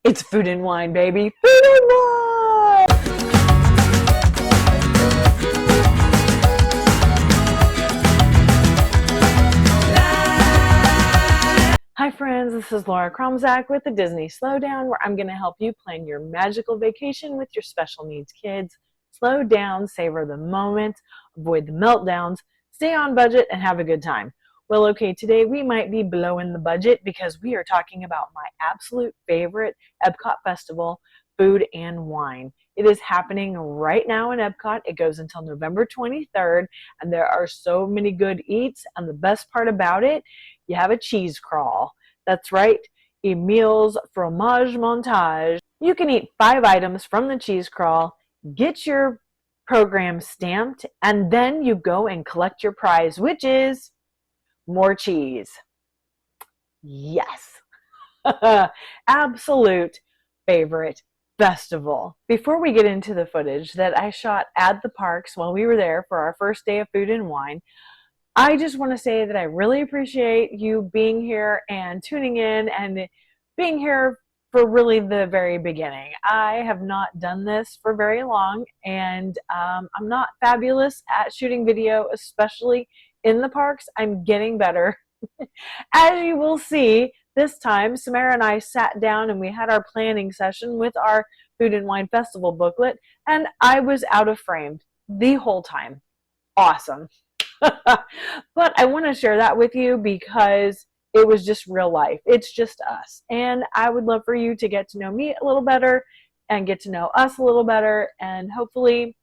It's food and wine, baby. Food and wine! Hi friends, this is Laura Kromzak with the Disney Slowdown, where I'm going to help you plan your magical vacation with your special needs kids. Slow down, savor the moment, avoid the meltdowns, stay on budget, and have a good time. Well, okay, today we might be blowing the budget because we are talking about my absolute favorite EPCOT festival, Food and Wine. It is happening right now in EPCOT. It goes until November 23rd, and there are so many good eats, and the best part about it, you have a cheese crawl. That's right, Emil's Fromage Montage. You can eat 5 items from the cheese crawl, get your program stamped, and then you go and collect your prize, which is more cheese. Yes. Absolute favorite festival. Before we get into the footage that I shot at the parks while we were there for our first day of Food and Wine, I just want to say that I really appreciate you being here and tuning in and being here for really the very beginning. I have not done this for very long, and I'm not fabulous at shooting video, especially in the parks. I'm getting better. As you will see, this time Samara and I sat down and we had our planning session with our Food and Wine Festival booklet, and I was out of frame the whole time. Awesome. But I want to share that with you because it was just real life. It's just us. And I would love for you to get to know me a little better and get to know us a little better. And hopefully,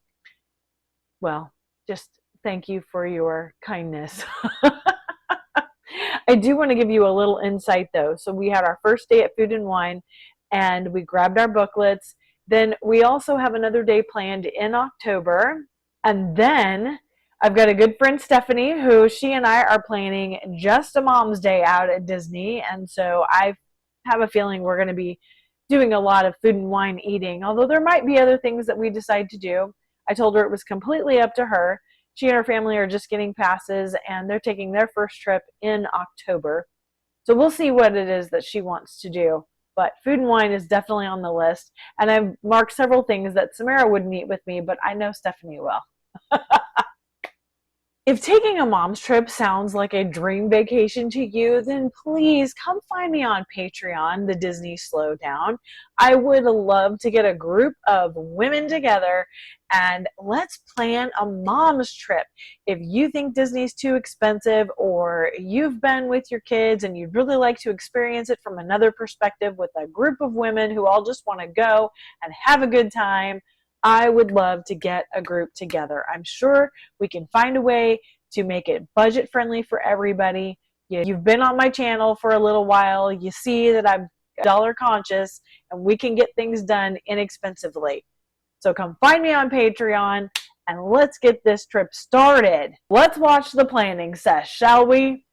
well, just thank you for your kindness. I do want to give you a little insight though. So we had our first day at Food and Wine and we grabbed our booklets. Then we also have another day planned in October. And then I've got a good friend, Stephanie, who she and I are planning just a mom's day out at Disney. And so I have a feeling we're going to be doing a lot of food and wine eating, although there might be other things that we decide to do. I told her it was completely up to her. She and her family are just getting passes, and they're taking their first trip in October. So we'll see what it is that she wants to do. But food and wine is definitely on the list. And I've marked several things that Samara wouldn't eat with me, but I know Stephanie will. If taking a mom's trip sounds like a dream vacation to you, then please come find me on Patreon, the Disney Slowdown. I would love to get a group of women together and let's plan a mom's trip. If you think Disney's too expensive, or you've been with your kids and you'd really like to experience it from another perspective with a group of women who all just want to go and have a good time, I would love to get a group together. I'm sure we can find a way to make it budget friendly for everybody. You've been on my channel for a little while. You see that I'm dollar conscious and we can get things done inexpensively. So come find me on Patreon and let's get this trip started. Let's watch the planning sesh, shall we?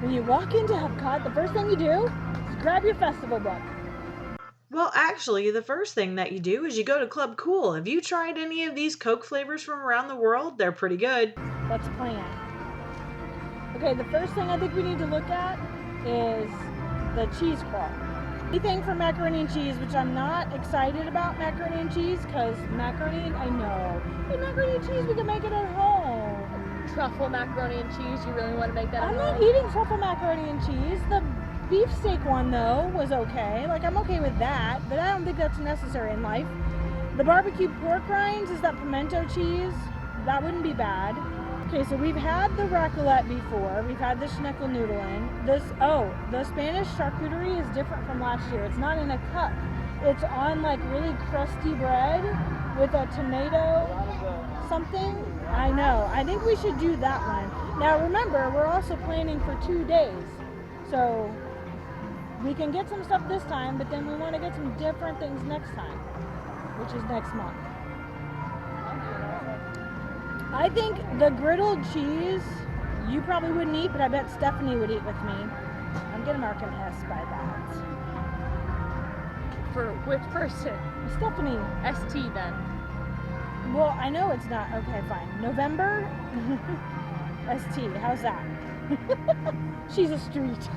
When you walk into EPCOT, the first thing you do is grab your festival book. Well, actually, the first thing that you do is you go to Club Cool. Have you tried any of these Coke flavors from around the world? They're pretty good. Let's plan. Okay, the first thing I think we need to look at is the cheese crawl. Anything for macaroni and cheese, which I'm not excited about macaroni and cheese, because macaroni, I know. But macaroni and cheese, we can make it at home. Truffle macaroni and cheese, you really want to make that at I'm home? not eating truffle macaroni and cheese. The beefsteak one, though, was okay. Like, I'm okay with that, but I don't think that's necessary in life. The barbecue pork rinds, is that pimento cheese? That wouldn't be bad. Okay, so we've had the raclette before. We've had the schnitzel noodling. The Spanish charcuterie is different from last year. It's not in a cup. It's on, like, really crusty bread with a tomato something. I know. I think we should do that one. Now, remember, we're also planning for 2 days. So we can get some stuff this time, but then we want to get some different things next time, which is next month. I think the griddled cheese, you probably wouldn't eat, but I bet Stephanie would eat with me. I'm going to mark an S by that. For which person? Stephanie. ST then. Well, I know it's not. Okay, fine. November? ST. How's that? She's a street.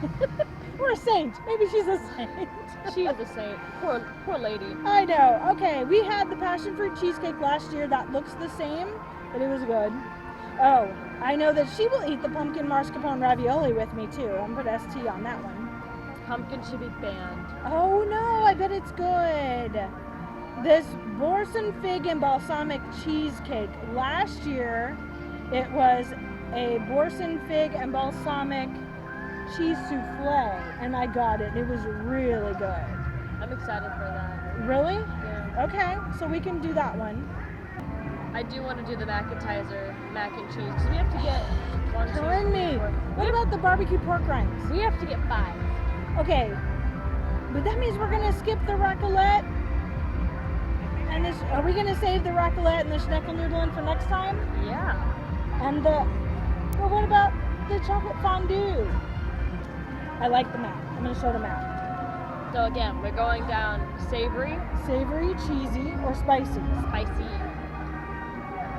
Or a saint. Maybe she's a saint. She is a saint. Poor lady. I know. Okay, we had the passion fruit cheesecake last year. That looks the same, but it was good. Oh, I know that she will eat the pumpkin mascarpone ravioli with me too. I'm gonna put ST on that one. Pumpkin should be banned. Oh no, I bet it's good. This Boursin fig and balsamic cheesecake. Last year, it was a Boursin fig and balsamic cheese souffle, and I got it. It was really good. I'm excited for that. Really? Yeah. Okay, so we can do that one. I do want to do the McAtizer mac and cheese because we have to get one, two, Turn three, me. four. What about the barbecue pork rinds? We have to get 5. Okay, but that means we're gonna skip the raclette. And this, are we gonna save the raclette and the schneckelnudeln for next time? Yeah. And well, what about the chocolate fondue? I like the map. I'm gonna show the map. So again, we're going down savory, Savory, cheesy, or spicy? spicy,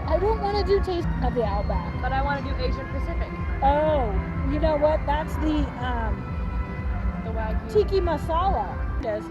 I don't want to do taste of the Outback. but I want to do Asian Pacific. Oh, you know what? That's the The Wagyu. tiki masala. Yes,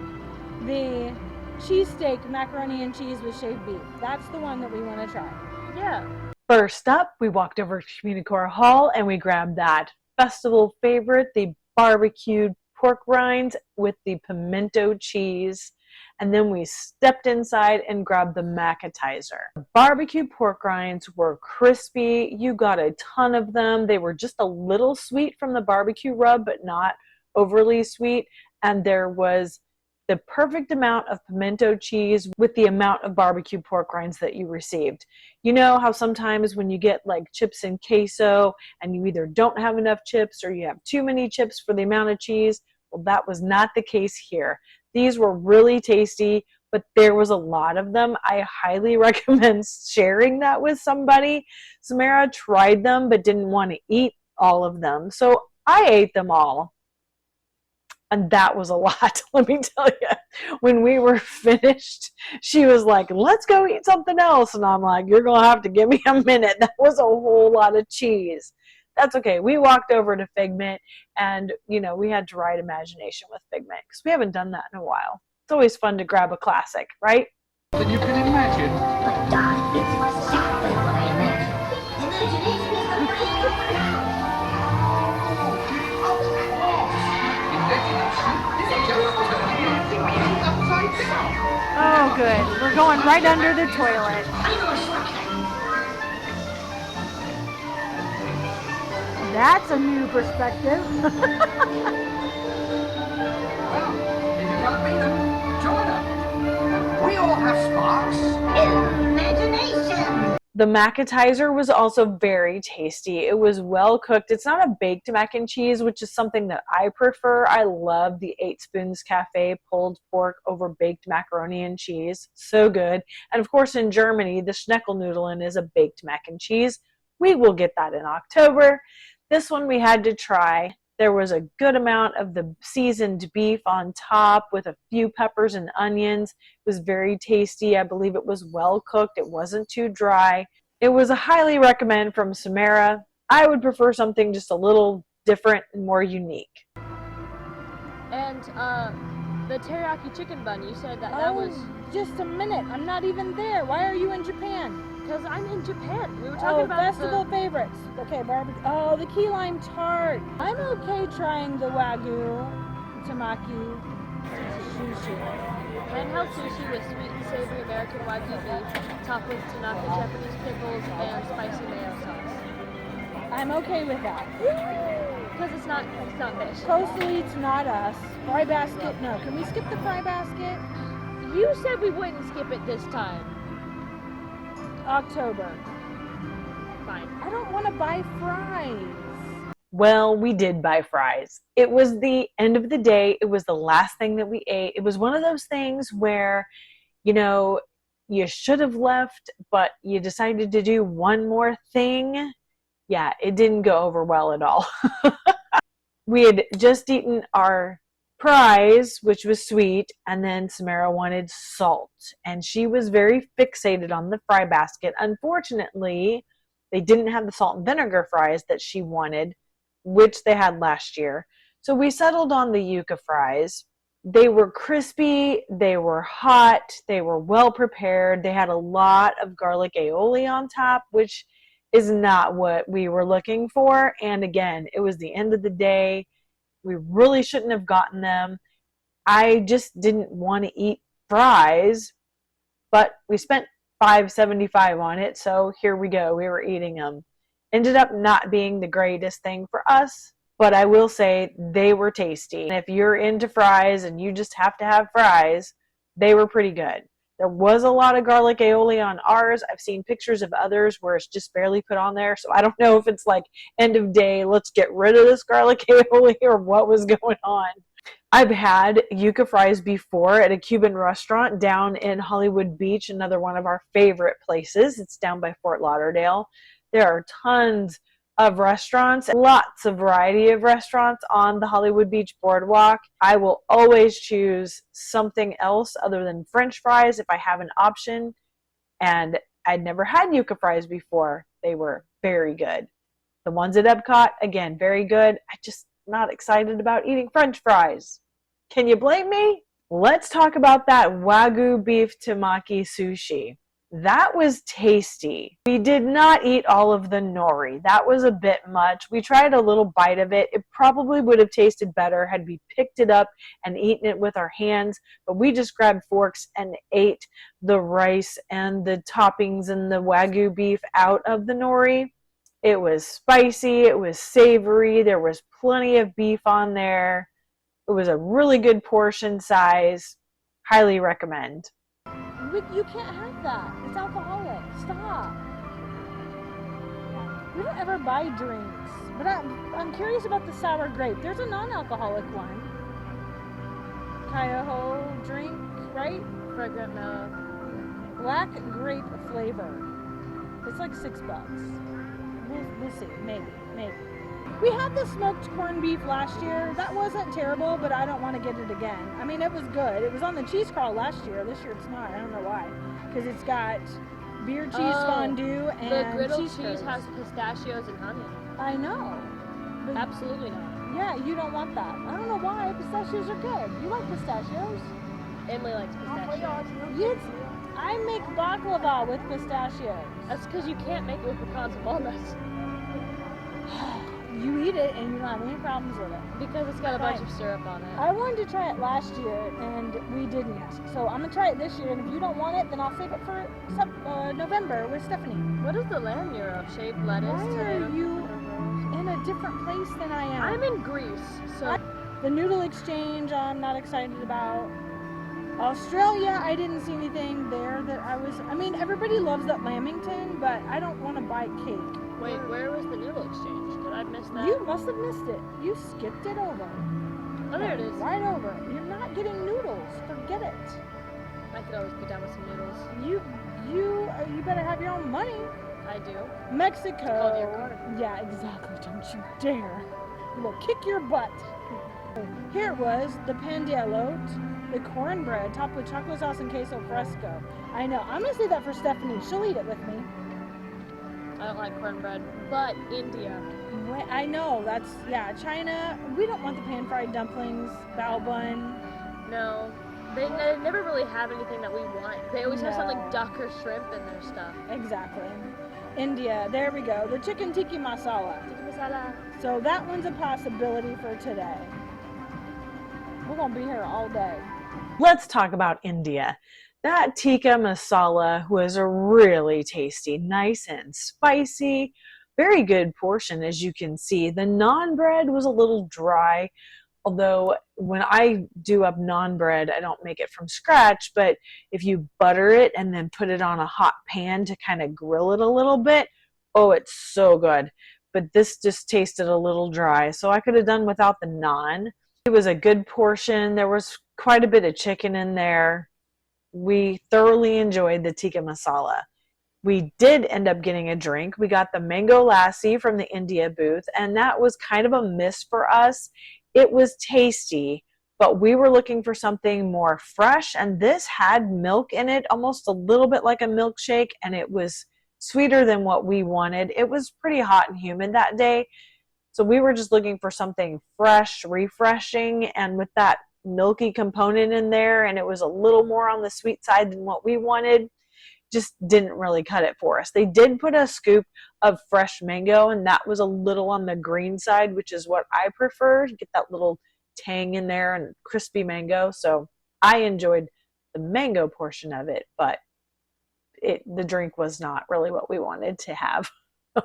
the cheesesteak macaroni and cheese with shaved beef. That's the one that we want to try. Yeah. First up, we walked over to Community Core Hall and we grabbed that festival favorite, the barbecued pork rinds with the pimento cheese. And then we stepped inside and grabbed the McAtizer. The barbecue pork rinds were crispy. You got a ton of them. They were just a little sweet from the barbecue rub, but not overly sweet. And there was the perfect amount of pimento cheese with the amount of barbecue pork rinds that you received. You know how sometimes when you get like chips and queso and you either don't have enough chips or you have too many chips for the amount of cheese? Well, that was not the case here. These were really tasty, but there was a lot of them. I highly recommend sharing that with somebody. Samara tried them but didn't want to eat all of them. So I ate them all. And that was a lot, let me tell you. When we were finished, she was like, let's go eat something else. And I'm like, you're going to have to give me a minute. That was a whole lot of cheese. That's okay. We walked over to Figment and, you know, we had to ride imagination with Figment because we haven't done that in a while. It's always fun to grab a classic, right? Than you can imagine. But Doc, it's exactly what I meant. Imagination Oh, good. We're going right under the toilet. That's a new perspective. Well, if you can't beat them, join them. We all have sparks. Imagination. The McAtizer was also very tasty. It was well cooked. It's not a baked mac and cheese, which is something that I prefer. I love the 8 Spoons Cafe pulled pork over baked macaroni and cheese. So good. And of course in Germany, the Schneckelnudeln is a baked mac and cheese. We will get that in October. This one we had to try. There was a good amount of the seasoned beef on top with a few peppers and onions. It was very tasty. I believe it was well cooked. It wasn't too dry. It was a highly recommend from Samara. I would prefer something just a little different and more unique. And the teriyaki chicken bun, you said that was just a minute. I'm not even there. Why are you in Japan? because I'm in Japan. We were talking about festival favorites. Okay, barbecue. Oh, the key lime tart. I'm okay trying the Wagyu tamaki sushi. handheld sushi with sweet and savory American Wagyu beef, topped with Tanaka Japanese pickles and spicy mayo sauce. I'm okay with that. Because it's not fish. Coastal Eats, not us. Fry basket, no. Can we skip the fry basket? You said we wouldn't skip it this time. October. Fine. I don't want to buy fries. Well, we did buy fries. It was the end of the day. It was the last thing that we ate. It was one of those things where, you know, you should have left, but you decided to do one more thing. Yeah, it didn't go over well at all. We had just eaten our prize, which was sweet, and then Samara wanted salt, and she was very fixated on the fry basket. Unfortunately, they didn't have the salt and vinegar fries that she wanted, which they had last year. So we settled on the yuca fries. They were crispy, they were hot, they were well prepared. They had a lot of garlic aioli on top, which is not what we were looking for. And again, it was the end of the day. We really shouldn't have gotten them. I just didn't want to eat fries, but we spent $5.75 on it, so here we go. We were eating them. Ended up not being the greatest thing for us, but I will say they were tasty. And if you're into fries and you just have to have fries, they were pretty good. There was a lot of garlic aioli on ours. I've seen pictures of others where it's just barely put on there, so I don't know if it's like end of day, let's get rid of this garlic aioli, or what was going on. I've had yuca fries before at a Cuban restaurant down in Hollywood Beach, another one of our favorite places. It's down by Fort Lauderdale. There are tons of restaurants, lots of variety of restaurants on the Hollywood Beach boardwalk. I will always choose something else other than French fries if I have an option, and I'd never had yuca fries before. They were very good. The ones at EPCOT, again, very good. I just not excited about eating French fries. Can you blame me? Let's talk about that Wagyu beef temaki sushi. That was tasty. We did not eat all of the nori. That was a bit much. We tried a little bite of it. It probably would have tasted better had we picked it up and eaten it with our hands, but we just grabbed forks and ate the rice and the toppings and the Wagyu beef out of the nori. It was spicy, it was savory, there was plenty of beef on there. It was a really good portion size. Highly recommend. You can't have that. It's alcoholic. Stop. We don't ever buy drinks, but I'm curious about the sour grape. There's a non-alcoholic one. Cuyahoga drink, right? Fragrant mellow. Black grape flavor. It's like $6. We'll see. Maybe. We had the smoked corned beef last year. That wasn't terrible, but I don't want to get it again. I mean, it was good. It was on the cheese crawl last year. This year it's not. I don't know why. Because it's got beer cheese fondue and the griddled cheese cheese has pistachios and honey. I know. But Absolutely not. yeah, you don't want that. I don't know why. Pistachios are good. You like pistachios? Emily likes pistachios. Yes. I make baklava with pistachios. That's because you can't make it with pecans and walnuts. You eat it and you don't have any problems with it. Because it's got a bunch of syrup on it. I wanted to try it last year and we didn't. So I'm gonna try it this year, and if you don't want it, then I'll save it for November with Stephanie. What is the land you're of? Shaved lettuce? Why tomato, are you tomatoes? in a different place than I am? I'm in Greece, so The noodle exchange I'm not excited about. Australia, I didn't see anything there that I mean, everybody loves that Lamington, but I don't want to buy cake. wait, where was the noodle exchange? Did I miss that? You must have missed it. You skipped it over. Oh, there it is. Right over. You're not getting noodles. Forget it. I could always get down with some noodles. You better have your own money. I do. Mexico. Called your card. Yeah, exactly. Don't you dare. We'll kick your butt. Here it was, the pan de elote, the cornbread topped with chocolate sauce and queso fresco. I know. I'm gonna say that for Stephanie. She'll eat it with me. I don't like cornbread, but India. Wait, I know. That's China. We don't want the pan fried dumplings, bao bun. No. They never really have anything that we want. They always have something like duck or shrimp in their stuff. Exactly. India. There we go. The chicken tikka masala. Tikka masala. So that one's a possibility for today. We're gonna be here all day. Let's talk about India. That tikka masala was really tasty, nice and spicy, very good portion as you can see. The naan bread was a little dry, although when I do up naan bread, I don't make it from scratch, but if you butter it and then put it on a hot pan to kind of grill it a little bit, oh, it's so good. But this just tasted a little dry, so I could have done without the naan. It was a good portion. There was quite a bit of chicken in there. We thoroughly enjoyed the tikka masala. We did end up getting a drink. We got the mango lassi from the India booth, and that was kind of a miss for us. It was tasty, but we were looking for something more fresh, and this had milk in it, almost a little bit like a milkshake, and it was sweeter than what we wanted. It was pretty hot and humid that day, So we were just looking for something fresh, refreshing, and with that milky component in there, and it was a little more on the sweet side than what we wanted, just didn't really cut it for us. They did put a scoop of fresh mango, and that was a little on the green side, which is what I prefer. Get that little tang in there and crispy mango. So I enjoyed the mango portion of it, but the drink was not really what we wanted to have.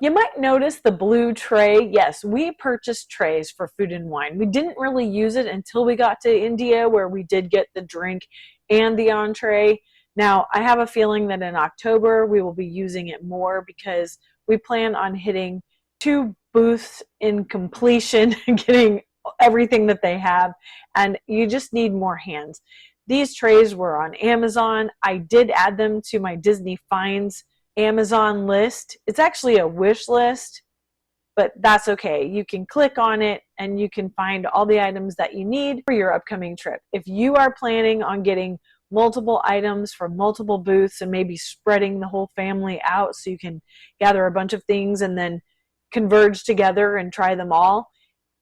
You might notice the blue tray. Yes, we purchased trays for Food and Wine. We didn't really use it until we got to India, where we did get the drink and the entree. Now, I have a feeling that in October we will be using it more because we plan on hitting 2 booths in completion, getting everything that they have, and you just need more hands. These trays were on Amazon. I did add them to my Disney Finds Amazon list. It's actually a wish list, but that's okay. You can click on it and you can find all the items that you need for your upcoming trip. If you are planning on getting multiple items from multiple booths and maybe spreading the whole family out so you can gather a bunch of things and then converge together and try them all,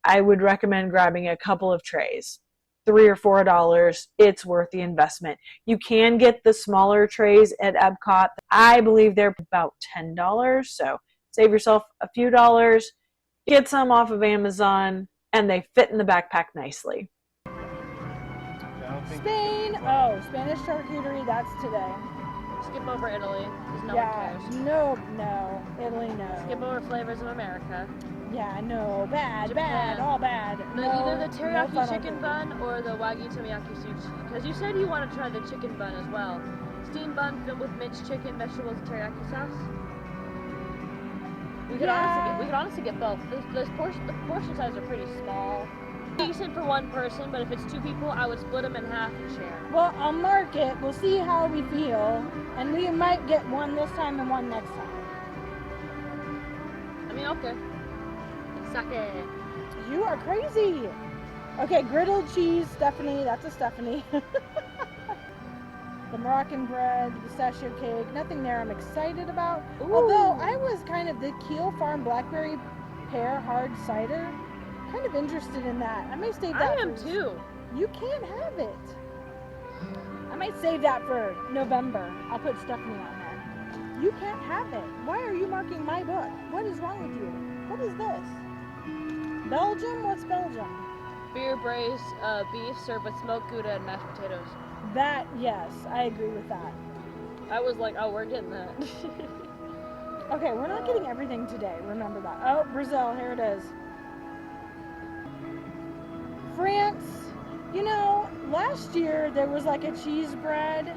I would recommend grabbing a couple of trays. $3 or $4, it's worth the investment. You can get the smaller trays at EPCOT. I believe they're about $10, so save yourself a few dollars, get some off of Amazon, and they fit in the backpack nicely. Spain. Oh, Spanish charcuterie. That's today. Skip over Italy, because no one Yeah. cares. No. Italy, no. Skip over Flavors of America. Yeah, no. Bad, Japan. all bad. No, Either the no teriyaki fun chicken over. bun or the wagyu teriyaki sushi. Because you said you want to try the chicken bun as well. Steamed bun filled with minced chicken, vegetables, and teriyaki sauce. We could honestly get both. The portion sizes are pretty small. Decent for one person, but if it's 2 people, I would split them in half and share. Well, I'll mark it. We'll see how we feel, and we might get one this time and one next time. I mean, okay. Sake. You are crazy. Okay, griddled cheese, Stephanie. That's a Stephanie. The Moroccan bread, the pistachio cake. Nothing there I'm excited about. Ooh. Although I was kind of the Keel Farm Blackberry Pear Hard Cider. Kind of interested in that. I may save that. I am for- too. You can't have it. I might save that for November. I'll put Stephanie on there. You can't have it. Why are you marking my book? What is wrong with you? What is this? Belgium? What's Belgium? Beer braised beef served with smoked Gouda and mashed potatoes. That, yes, I agree with that. I was like, oh, we're getting that. Okay, we're not getting everything today. Remember that. Oh, Brazil, here it is. France. You know, last year there was like a cheese bread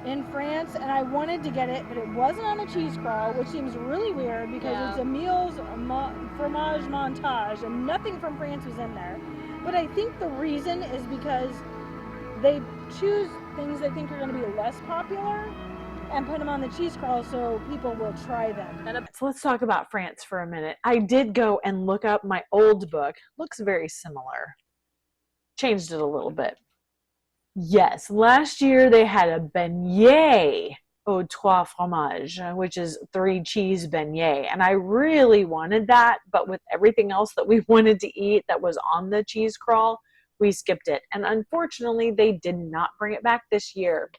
in France, and I wanted to get it, but it wasn't on a cheese crawl, which seems really weird because Yeah. it's a meals fromage montage, and nothing from France was in there. But I think the reason is because they choose things they think are going to be less popular and put them on the cheese crawl so people will try them. So let's talk about France for a minute. I did go and look up my old book. Looks very similar. Changed it a little bit. Yes, last year they had a beignet aux 3 fromages, which is 3 cheese beignet. And I really wanted that, but with everything else that we wanted to eat that was on the cheese crawl, we skipped it. And unfortunately, they did not bring it back this year.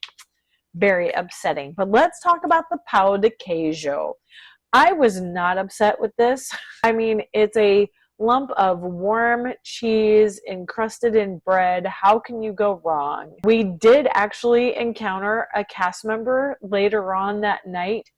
Very upsetting. But let's talk about the pão de queijo. I was not upset with this. I mean, it's a lump of warm cheese encrusted in bread. How can you go wrong? We did actually encounter a cast member later on that night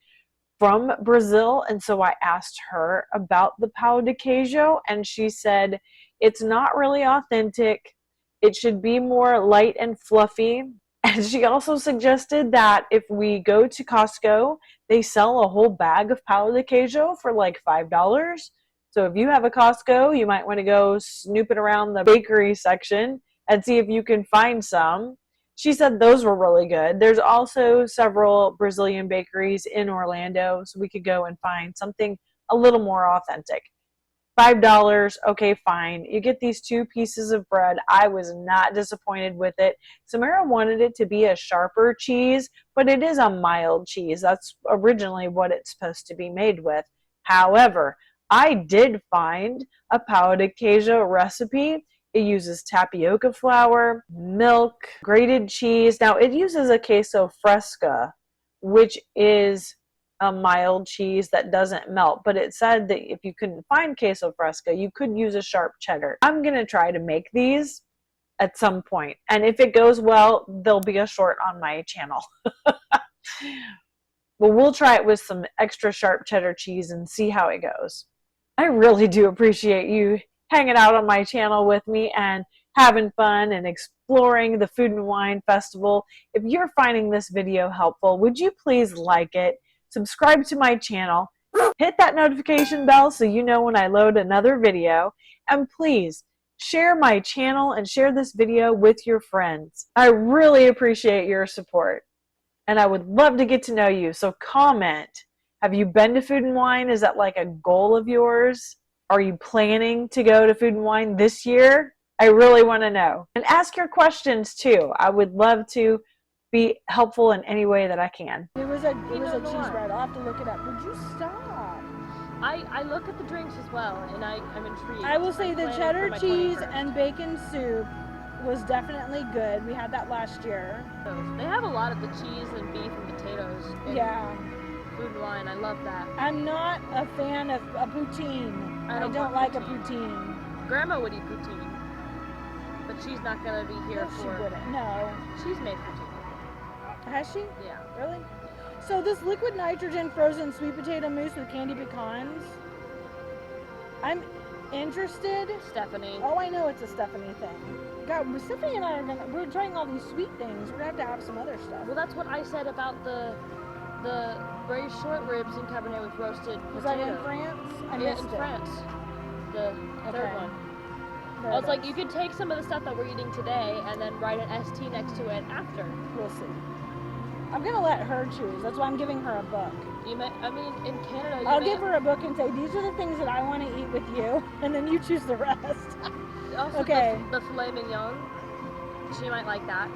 from Brazil, and so I asked her about the pão de queijo, and she said it's not really authentic. It should be more light and fluffy. And she also suggested that if we go to Costco, they sell a whole bag of pão de queijo for like $5. So if you have a Costco, you might want to go snooping around the bakery section and see if you can find some. She said those were really good. There's also several Brazilian bakeries in Orlando, so we could go and find something a little more authentic. $5, okay, fine. You get these 2 pieces of bread. I was not disappointed with it. Samara wanted it to be a sharper cheese, but it is a mild cheese. That's originally what it's supposed to be made with. However, I did find a pao de queijo recipe. It uses tapioca flour, milk, grated cheese. Now, it uses a queso fresca, which is a mild cheese that doesn't melt, but it said that if you couldn't find queso fresca, you could use a sharp cheddar. I'm going to try to make these at some point, and if it goes well, there'll be a short on my channel. But we'll try it with some extra sharp cheddar cheese and see how it goes. I really do appreciate you hanging out on my channel with me and having fun and exploring the Food and Wine Festival. If you're finding this video helpful, would you please like it, subscribe to my channel, hit that notification bell so you know when I load another video, and please share my channel and share this video with your friends. I really appreciate your support, and I would love to get to know you, so comment. Have you been to Food and Wine? Is that like a goal of yours? Are you planning to go to Food and Wine this year? I really want to know. And ask your questions too. I would love to be helpful in any way that I can. It was a cheese bread. I'll have to look it up. Would you stop? I look at the drinks as well, and I'm intrigued. I will say I'm the planning cheddar for my cheese 21st. and bacon soup was definitely good. We had that last year. They have a lot of the cheese and beef and potatoes. In Yeah. Food and Wine. I love that. I'm not a fan of a poutine. I I don't don't want like a poutine. poutine. Grandma would eat poutine, but she's not gonna be here No, she for. wouldn't. No. She's made poutine. Has she? Yeah. Really? So this liquid nitrogen frozen sweet potato mousse with candy pecans, I'm interested. Stephanie. Oh, I know it's a Stephanie thing. God, Stephanie and I we're trying all these sweet things. We're gonna have some other stuff. Well, that's what I said about the very short ribs in Cabernet with roasted Was that potato. in France? I Yeah, missed in it. France. The third Okay. one. There I was it like, is. you could take some of the stuff that we're eating today and then write an ST next to it after. We'll see. I'm gonna let her choose. That's why I'm giving her a book. You may, I mean, in Canada, you I'll may give her a book and say, these are the things that I want to eat with you, and then you choose the rest. also Okay. the filet mignon. She might like that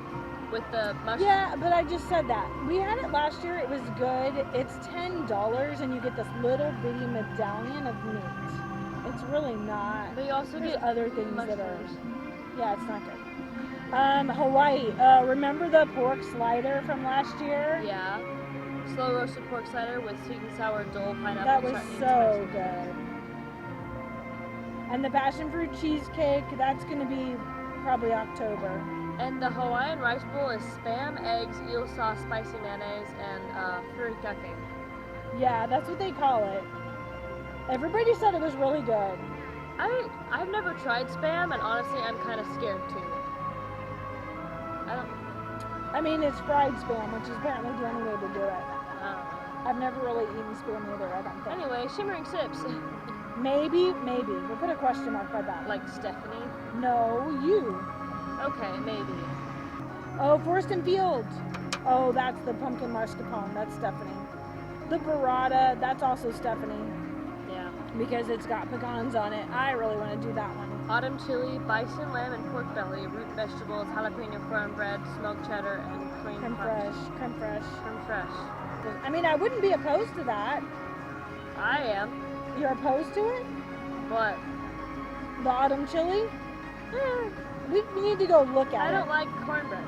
with the mushroom. Yeah, but I just said that. We had it last year. It was good. It's $10, and you get this little bitty medallion of meat. It's really not. But you also There's get other things that are. mushrooms. Yeah, it's not good. Hawaii. Remember the pork slider from last year? Yeah. Slow roasted pork cider with sweet and sour dole, pineapple, That was chutney, and so spicy. good. And the passion fruit cheesecake, that's going to be probably October. And the Hawaiian rice bowl is spam, eggs, eel sauce, spicy mayonnaise, and furikake. Yeah, that's what they call it. Everybody said it was really good. I've never tried spam, and honestly, I'm kind of scared too. I mean, it's fried spam, which is apparently the only way to do it. I don't know. I've never really eaten spam either, I don't think. Anyway, shimmering sips. Maybe. We'll put a question mark by that. Like Stephanie. No, you. Okay, maybe. Oh, Forest and Fields. Oh, that's the pumpkin mascarpone. That's Stephanie. The burrata, that's also Stephanie, Yeah. because it's got pecans on it. I really want to do that one. Autumn chili, bison, lamb, and pork belly, root vegetables, jalapeno cornbread, smoked cheddar, and cream Creme punch. fraiche. Creme fraiche. Creme fraiche. I mean, I wouldn't be opposed to that. I am. You're opposed to it? But The autumn chili? We need to go look at I it. don't like cornbread.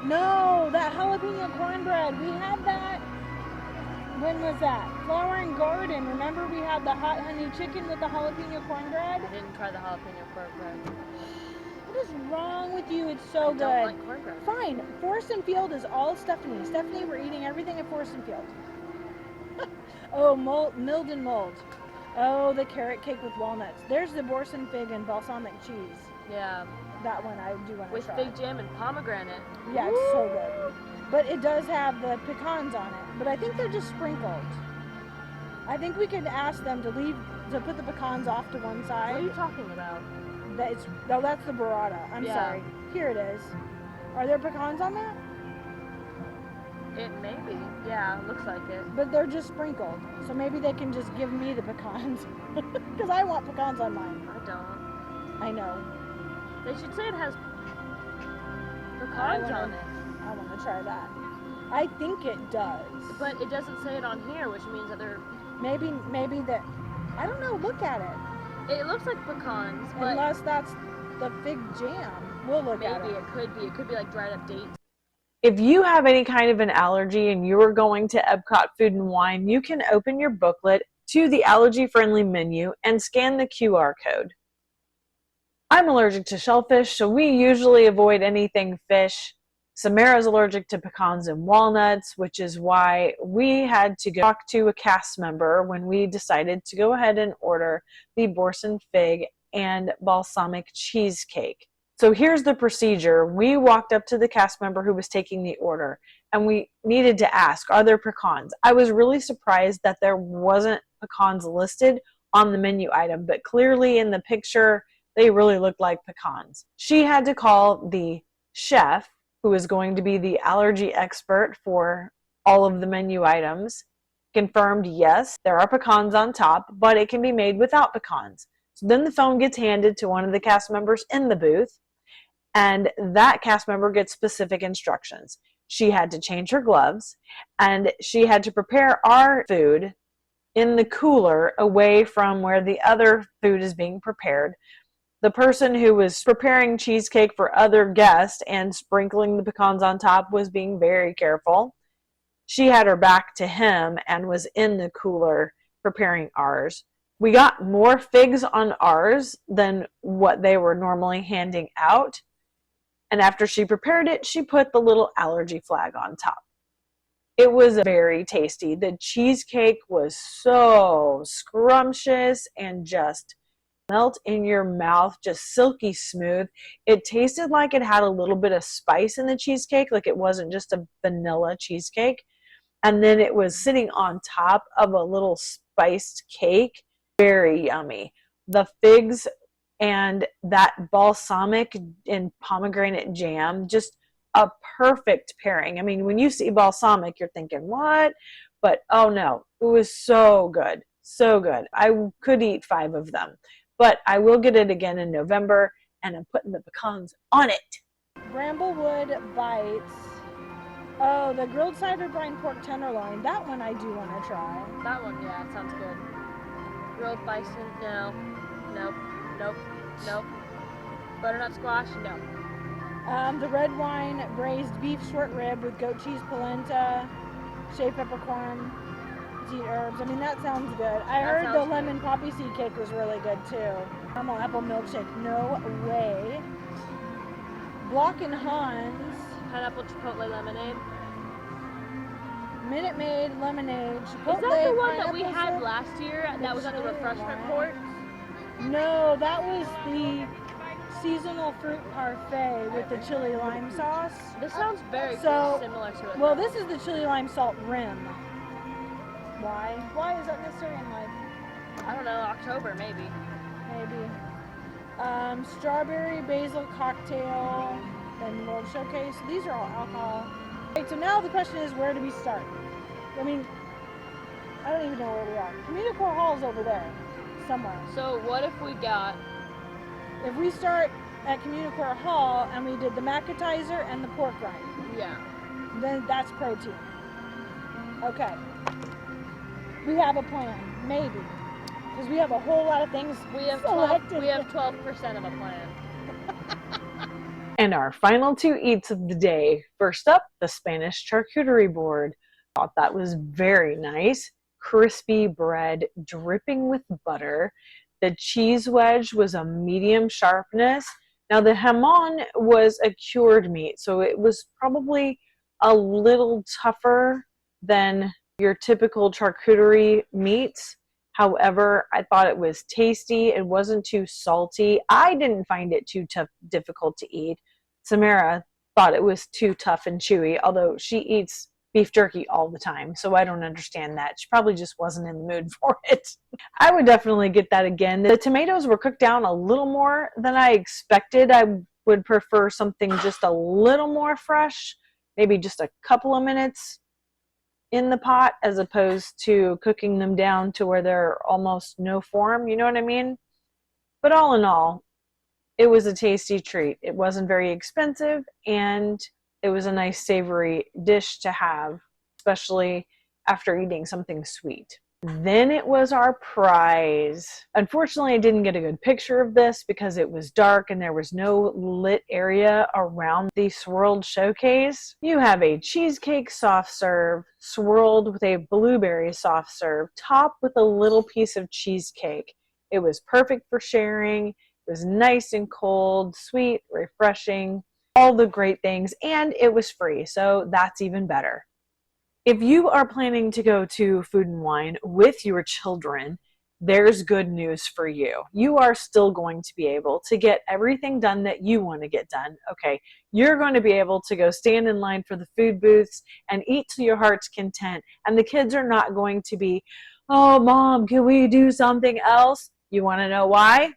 No, that jalapeno cornbread. We had that. When was that? Flower and Garden. Remember we had the hot honey chicken with the jalapeno cornbread? I didn't try the jalapeno cornbread. What is wrong with you? It's so I good. don't like cornbread. Fine. Forest and Field is all Stephanie. Stephanie, we're eating everything at Forest and Field. Oh, milled and mold. Oh, the carrot cake with walnuts. There's the Borson fig and balsamic cheese. Yeah. That one I do want to With try. fig jam and pomegranate. Yeah, it's so good. But it does have the pecans on it. But I think they're just sprinkled. I think we could ask them to put the pecans off to one What side. are you talking about? That's the burrata. I'm Yeah. sorry. Here it is. Are there pecans on that? It may be. Yeah, looks like it. But they're just sprinkled. So maybe they can just give me the pecans. Because I want pecans on mine. I don't. I know. They should say it has I pecans wanna- on it. I want to try that. I think it does. But it doesn't say it on here, which means that they're... Maybe that. I don't know. Look at it. It looks like pecans, but Unless that's the fig jam. We'll look at maybe it. it could be. It could be like dried up dates. If you have any kind of an allergy and you're going to EPCOT Food and Wine, you can open your booklet to the allergy-friendly menu and scan the QR code. I'm allergic to shellfish, so we usually avoid anything fish. Samara's allergic to pecans and walnuts, which is why we had to talk to a cast member when we decided to go ahead and order the Boursin fig and balsamic cheesecake. So here's the procedure. We walked up to the cast member who was taking the order, and we needed to ask, are there pecans? I was really surprised that there wasn't pecans listed on the menu item, but clearly in the picture, they really looked like pecans. She had to call the chef, who is going to be the allergy expert for all of the menu items, confirmed, yes, there are pecans on top, but it can be made without pecans. So then the phone gets handed to one of the cast members in the booth, and that cast member gets specific instructions. She had to change her gloves, and she had to prepare our food in the cooler away from where the other food is being prepared. The person who was preparing cheesecake for other guests and sprinkling the pecans on top was being very careful. She had her back to him and was in the cooler preparing ours. We got more figs on ours than what they were normally handing out. And after she prepared it, she put the little allergy flag on top. It was very tasty. The cheesecake was so scrumptious and just melt in your mouth, just silky smooth. It tasted like it had a little bit of spice in the cheesecake, like it wasn't just a vanilla cheesecake. And then it was sitting on top of a little spiced cake. Very yummy. The figs and that balsamic and pomegranate jam, just a perfect pairing. I mean, when you see balsamic, you're thinking, what? But oh no, it was so good. So good. I could eat 5 of them. But I will get it again in November, and I'm putting the pecans on it. Bramblewood Bites. Oh, the grilled cider brine pork tenderloin. That one I do want to try. That one, yeah, it sounds good. Grilled bison, no. Nope. Nope. Nope. Butternut squash, no. The red wine braised beef short rib with goat cheese polenta, shaved peppercorn, deet herbs. I mean, that sounds good. I heard the lemon poppy seed cake was really good too. Caramel apple milkshake, no way. Block and Hans. Pineapple chipotle lemonade. Minute Maid lemonade. Chipotle, Is that the one that we pineapple had syrup. last year that was at the chili refreshment wine. court? No, that was the seasonal fruit parfait with the chili lime sauce. This sounds very So, similar to it. Well, though. this is the chili lime salt rim. Why? Why is that necessary in life? I don't know, October maybe. Maybe. Strawberry basil cocktail and World Showcase. These are all alcohol. Okay, so now the question is, where do we start? I mean, I don't even know where we are. Communicore Hall's over there, somewhere. So what if we got, If we start at Communicore Hall and we did the macatizer and the pork rind, yeah. then that's protein. Okay. We have a plan, maybe. Because we have a whole lot of things We have selected. 12% of a plan. And our final 2 eats of the day. First up, the Spanish charcuterie board. Thought that was very nice. Crispy bread dripping with butter. The cheese wedge was a medium sharpness. Now the jamon was a cured meat, so it was probably a little tougher than your typical charcuterie meats. However, I thought it was tasty. It wasn't too salty. I didn't find it too difficult to eat. Samara thought it was too tough and chewy, although she eats beef jerky all the time, so I don't understand that. She probably just wasn't in the mood for it. I would definitely get that again. The tomatoes were cooked down a little more than I expected. I would prefer something just a little more fresh, maybe just a couple of minutes in the pot as opposed to cooking them down to where they're almost no form, you know what I mean? But all in all, it was a tasty treat. It wasn't very expensive, and it was a nice savory dish to have, especially after eating something sweet. Then it was our prize. Unfortunately, I didn't get a good picture of this because it was dark and there was no lit area around the swirled showcase. You have a cheesecake soft serve swirled with a blueberry soft serve, topped with a little piece of cheesecake. It was perfect for sharing. It was nice and cold, sweet, refreshing, all the great things, and it was free, so that's even better. If you are planning to go to Food and Wine with your children, there's good news for you. You are still going to be able to get everything done that you want to get done. Okay, you're going to be able to go stand in line for the food booths and eat to your heart's content. And the kids are not going to be, oh, Mom, can we do something else? You want to know why?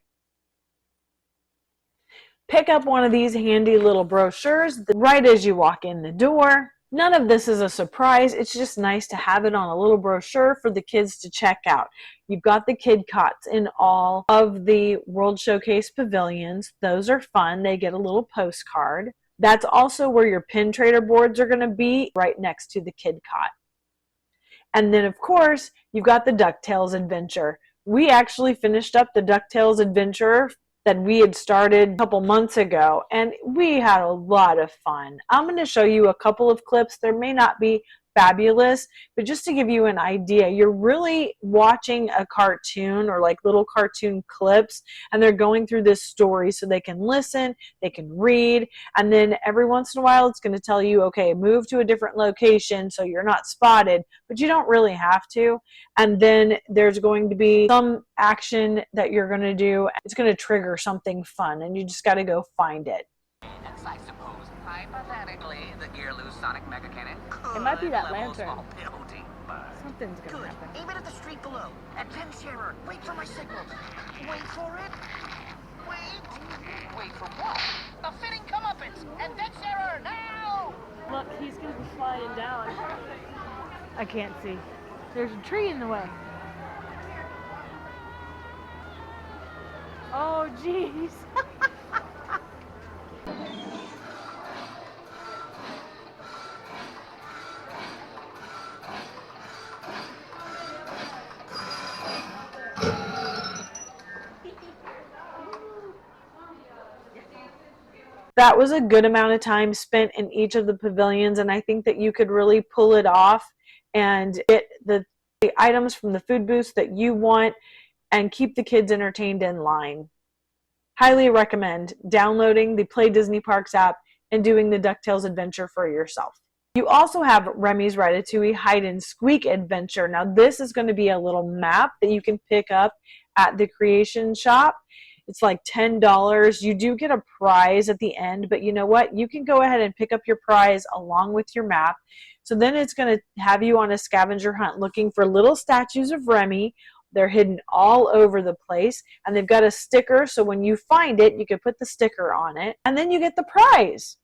Pick up one of these handy little brochures right as you walk in the door. None of this is a surprise. It's just nice to have it on a little brochure for the kids to check out. You've got the kid cots in all of the World Showcase pavilions. Those are fun. They get a little postcard. That's also where your pin trader boards are going to be, right next to the kid cot. And then, of course, you've got the DuckTales Adventure. We actually finished up the DuckTales Adventure that we had started a couple months ago, and we had a lot of fun. I'm going to show you a couple of clips. There may not be fabulous, but just to give you an idea, you're really watching a cartoon or like little cartoon clips, and they're going through this story so they can listen, they can read, and then every once in a while it's going to tell you, okay, move to a different location so you're not spotted, but you don't really have to. And then there's going to be some action that you're going to do. It's going to trigger something fun, and you just got to go find it. Hence, I suppose, hypothetically, the gear loose sonic mega cannon could It might be that level a lantern. small building, but Something's gonna good. happen. Aim it at the street below. At 10 Sharer. Wait for my signal. Wait for it. Wait for what? The fitting comeuppance. And 10 Sharer now. Look, he's gonna be flying down. I can't see. There's a tree in the way. Oh, jeez. That was a good amount of time spent in each of the pavilions, and I think that you could really pull it off and get the items from the food booths that you want and keep the kids entertained in line. Highly recommend downloading the Play Disney Parks app and doing the DuckTales Adventure for yourself. You also have Remy's Ratatouille Hide and Squeak Adventure. Now this is going to be a little map that you can pick up at the Creation Shop. It's like $10. You do get a prize at the end, but you know what? You can go ahead and pick up your prize along with your map. So then it's going to have you on a scavenger hunt looking for little statues of Remy. They're hidden all over the place, and they've got a sticker, so when you find it, you can put the sticker on it, and then you get the prize.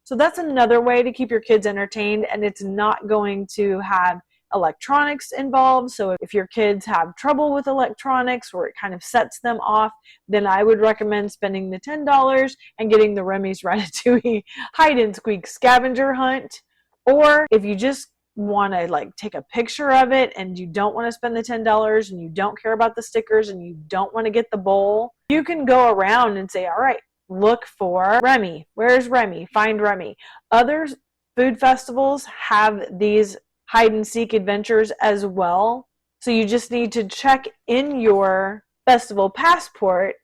So that's another way to keep your kids entertained, and it's not going to have electronics involved. So if your kids have trouble with electronics or it kind of sets them off, then I would recommend spending the $10 and getting the Remy's Ratatouille Hide and Squeak Scavenger Hunt. Or if you just want to like take a picture of it and you don't want to spend the $10 and you don't care about the stickers and you don't want to get the bowl, you can go around and say, all right, look for Remy. Where's Remy? Find Remy. Other food festivals have these hide and seek adventures as well. So you just need to check in your festival passport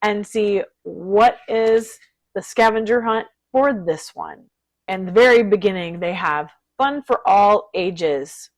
and see what is the scavenger hunt for this one. And the very beginning, they have fun for all ages.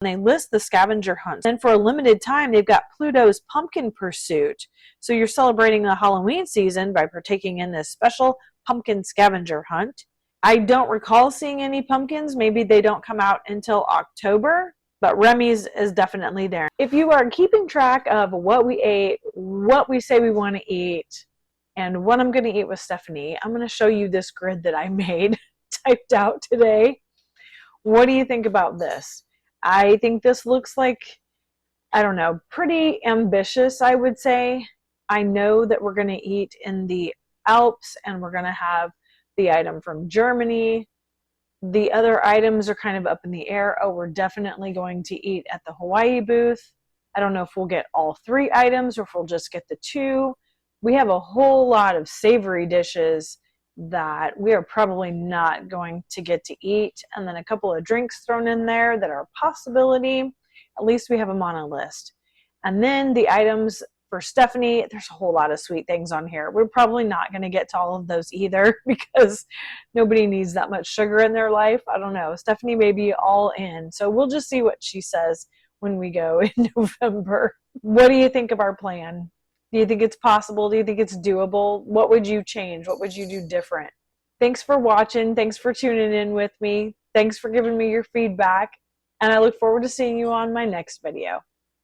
And they list the scavenger hunts. And for a limited time, they've got Pluto's Pumpkin Pursuit. So you're celebrating the Halloween season by partaking in this special pumpkin scavenger hunt. I don't recall seeing any pumpkins. Maybe they don't come out until October, but Remy's is definitely there. If you are keeping track of what we ate, what we say we want to eat, and what I'm going to eat with Stephanie, I'm going to show you this grid that I made, typed out today. What do you think about this? I think this looks like, I don't know, pretty ambitious, I would say. I know that we're going to eat in the Alps, and we're going to have the item from Germany. The other items are kind of up in the air. Oh, we're definitely going to eat at the Hawaii booth. I don't know if we'll get all 3 items or if we'll just get the 2. We have a whole lot of savory dishes that we are probably not going to get to eat, and then a couple of drinks thrown in there that are a possibility. At least we have them on a list. And then the items for Stephanie, there's a whole lot of sweet things on here. We're probably not going to get to all of those either because nobody needs that much sugar in their life. I don't know. Stephanie may be all in. So we'll just see what she says when we go in November. What do you think of our plan? Do you think it's possible? Do you think it's doable? What would you change? What would you do different? Thanks for watching. Thanks for tuning in with me. Thanks for giving me your feedback. And I look forward to seeing you on my next video.